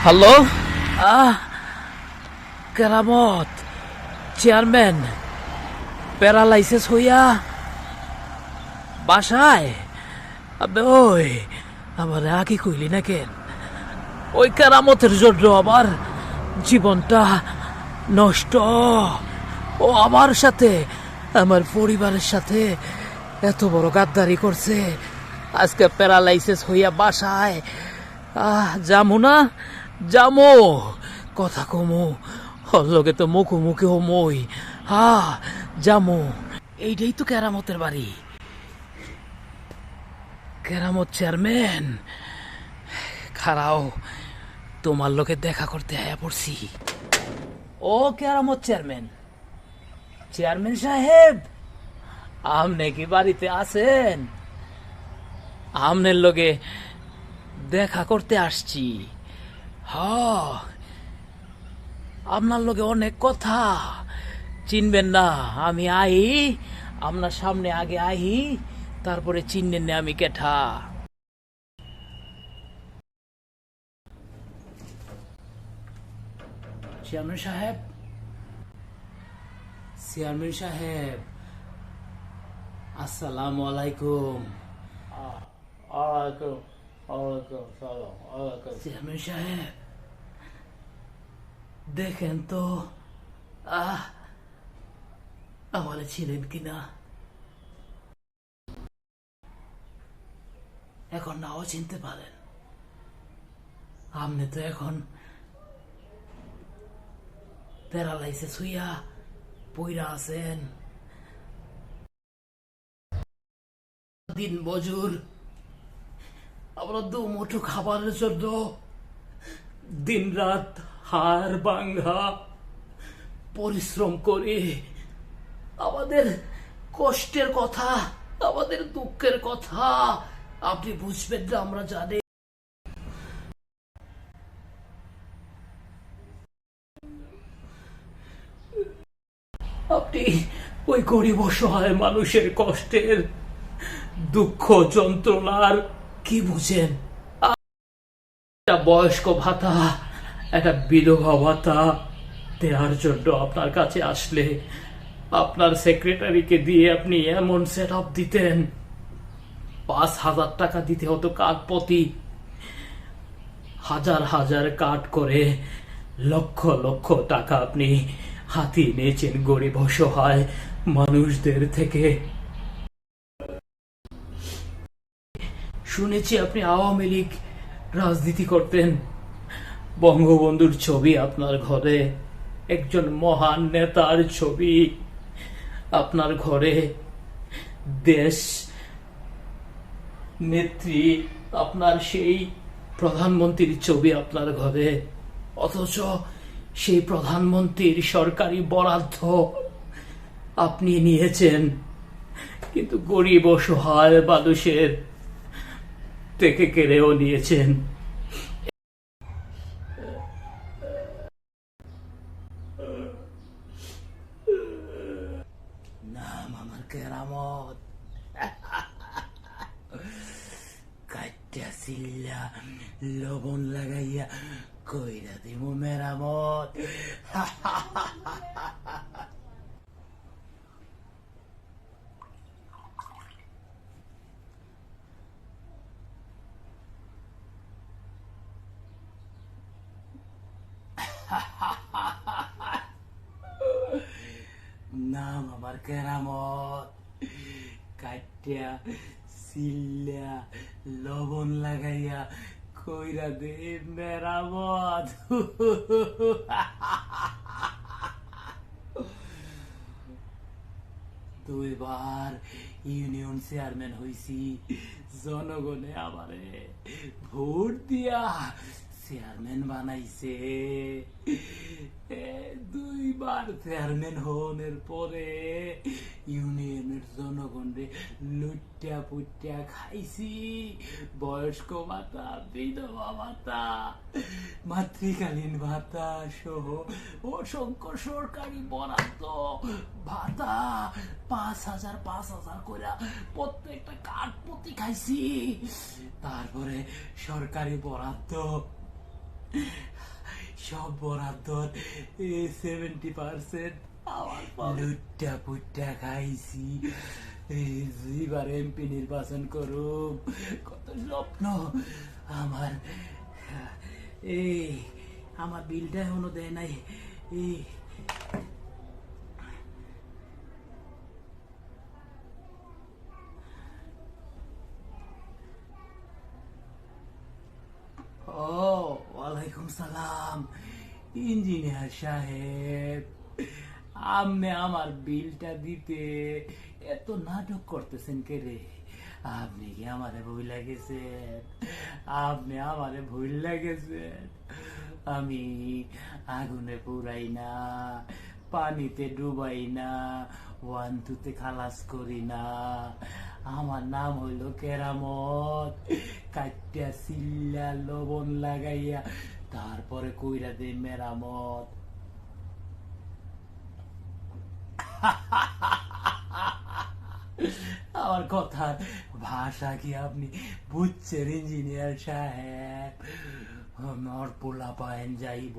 Hello. আহ কেরামত chairman paralysis হইয়া বাসায়। আবে ওই আমার আগে কইলি না কেন? ওই কেরামতের জন্য আমার জীবনটা নষ্ট। ও আমার সাথে আমার পরিবারের সাথে এত বড় গাদ্দারি করছে, আজকে প্যারালাইসিস হইয়া বাসায়। জামু না জামু, কথা কমু, ওর লগে তো মুখোমুখি হমই। জামু। এইটাই তো কেরামতের বাড়ি। কেরামত চেয়ারম্যান খারাও, তোমার লোকে দেখা করতে আয়া পড়ছি। ও কেরামত চেয়ারম্যান, চেয়ারম্যান সাহেব, আপনি কি বাড়িতে আছেন? আমনের লগে দেখা করতে আসছি। আপনার লগে অনেক কথা, চিনবেন না? আমি আই, আপনার সামনে আগে আই, তারপরে চিনবেন না আমি কেঠা। চেয়ারম্যান সাহেব, চেয়ারম্যান সাহেব, আসসালামু আলাইকুম। চেয়ারম্যান সাহেব, দেখেন তো আমার ছিলেন কিনা। এখন নাও চিনতে পারেন। আপনি তো এখন প্যারালাইসিস হইয়া পইরা আছেন। দিন মজুর, আমরা দু মুঠো খাবারের জন্য দিন রাত হাড় ভাঙা পরিশ্রম করি। আমাদের কষ্টের কথা, আমাদের দুঃখের কথা আপনি বুঝবেন না, আমরা জানি। আপনি ওই গরিব অসহায় মানুষের কষ্টের দুঃখ যন্ত্রণার কি বুঝেন? একটা বয়স্ক ভাতা, একটা বিধবা ভাতা দেওয়ার জন্য আপনার কাছে আসলে আপনার সেক্রেটারিকে দিয়ে আপনি এমন সেট আপ দিতেন, 5,000 টাকা দিতে হতো কার্ড প্রতি। হাজার হাজার কার্ড করে লক্ষ লক্ষ টাকা আপনি হাতিয়ে নিয়েছেন গরিব অসহায় মানুষদের থেকে। শুনেছি আপনি আওয়ামী লীগ রাজনীতি করতেন। বঙ্গবন্ধুর ছবি আপনার ঘরে, একজন মহান নেতার ছবি আপনার ঘরে, দেশ নেত্রী আপনার সেই প্রধানমন্ত্রীর ছবি আপনার ঘরে। অথচ সেই প্রধানমন্ত্রীর সরকারি বরাদ্দ আপনি নিয়েছেন, কিন্তু গরিব অসহায় মানুষের থেকে কেড়েও নিয়েছেন। নাম আমার কেরামত, কাইটা সিল্লা লবণ লাগাইয়া কইরা দিব মেরামত। নাম আমার কেরামত, কাটিয়া সিল্লা লবণ লাগাইয়া কইরা দে মেরামত। 2 বার ইউনিয়ন চেয়ারম্যান হইছি, জনগণে আমারে ভোট দিয়া চেয়ারম্যান বানাইছে। 2 বার চেয়ারম্যান হনের পরে ইউনিয়নের জনগণে লুট্টা পুট্টা খাইছি। বয়স্ক ভাতা, বিধবা ভাতা, মাতৃকালীন ভাতা সহ অসংখ্য সরকারি বরাদ্দ ভাতা 5,000 করে প্রত্যেকটা কার্ড প্রতি খাইছি। তারপরে সরকারি বরাদ্দ সব বরাদ্দ 70% লুটটা পুট্টা খাইছি। এবার এমপি নির্বাচন করুম, কত স্বপ্ন আমার। এই আমার বিলটা এখনো দেয় নাই। এই ও ওয়ালাইকুম সালাম ইঞ্জিনিয়ার সাহেব, আপনি আমার বিলটা দিতে এত নাটক করতেছেন কে রে? আপনি কি আমারে ভুল লাগেছেন? আপনি আমারে ভুল লাগেছেন? আমি আগুনে পুরাই না, পানিতে ডুবাই না, ওয়ান টুতে খালাস করি না। আমার নাম হইল কেরামত। কাটিয়া সিল্লা লবণ লাগাইয়া তারপরে কইরা দে মেরামত। আমার কথার ভাষা কি আপনি বুঝছেন ইঞ্জিনিয়ার সাহেব? আমার পোলা পায়েন যাইব,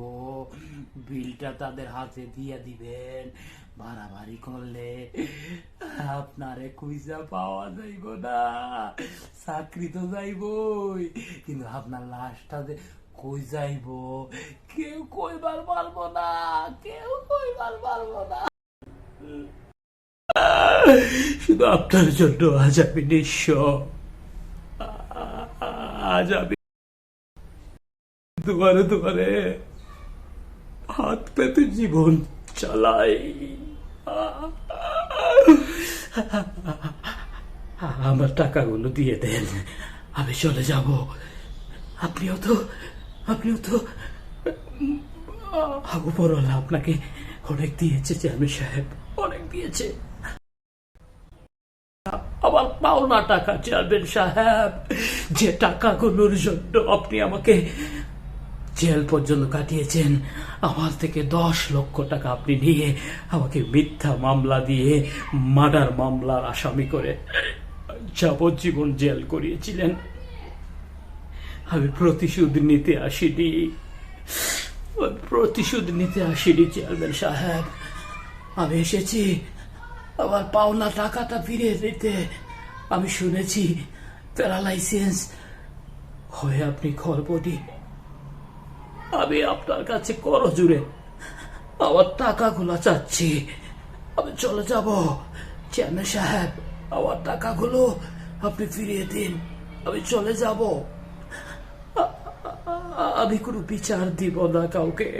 বিলটা তাদের হাতে দিয়ে দিবেন। বাড়াবাড়ি করলে আপনারে খুঁজা পাওয়া যাইব না, চাকরি তো যাইবই, কিন্তু আপনার লাশটা কই যাইব কেউ কইবার পারবো না, কেউ কইবার পারবো না। শুধু আপনার জন্য আজ আমি নিঃস্ব, আজ আমি দুয়ারে দুয়ারে হাত পেতে জীবন চালাই। আমার টাকাগুলো দিয়ে দেন, আমি চলে যাব। আপনিও তো উপরওয়ালা আপনাকে অনেক দিয়েছে চেয়ারম্যান সাহেব, অনেক দিয়েছে। আমার পাওনা টাকা চেয়ারম্যান সাহেব, যে টাকাগুলোর জন্য আপনি আমাকে জেল পর্যন্ত কাটিয়েছেন, আমার থেকে 10 লক্ষ টাকা আপনি নিয়ে আমাকে মিথ্যা মামলা দিয়ে মার্ডার মামলার আসামি করে যাবজ্জীবন জেল করিয়েছিলেন। আমি প্রতিশোধ নিতে আসিনি চেয়ারম্যান সাহেব, আমি এসেছি আমার পাওনা টাকাটা ফিরিয়ে দিতে। আমি শুনেছি প্যারালাইসিস হয়ে আপনি খরবটি, আমি আপনার কাছে করজুড়ে আমার টাকাগুলো চাচ্ছি। আমি চলে যাব চেয়ারম্যান সাহেব, আমার টাকাগুলো আপনি ফিরিয়ে দিন, আমি চলে যাব। আমি কোনো বিচার দিব না কাউকে।